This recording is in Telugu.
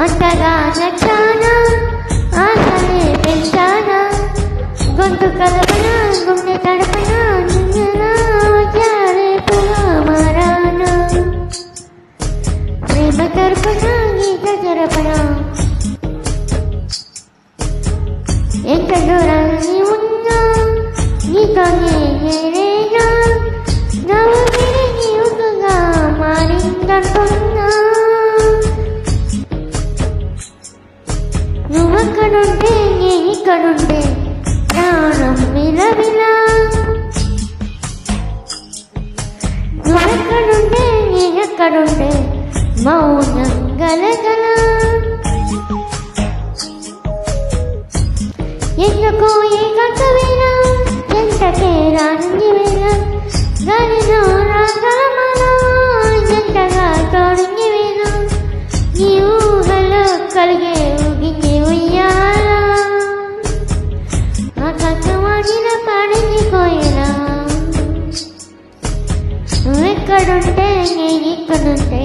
అంతగా నచ్చానా ఆశలే పెంచానా గొంతు కలపనా గుండె తడపనా నిన్నలా రేపుగా మారానా ప్రేమ కర్పనా గీత జరపనా ఎంత దూరాన్ని ఉన్నా నీతోనే నేనేనా నవ్వు విరిగి యుగంగా మారిందంటున్నా నువ్వక్కడుంటే నేనిక్కడుంటే ప్రాణం విలవిలా నువ్వెక్కడుంటే నేనెక్కడుంటే మౌనం గలగల ఎందుకో ఏ కట్టవేళ ఎంతకే రాని వేళ గాలిలో రాగలమల ఎంతగా తోడింది వేళ నీ ఊహలో కలిగే ఊగికి ఉయ్యాల ఆకాశవాణిలో పాడింది కోయలా నువ్వెక్కడుంటే నేనిక్కడుంటే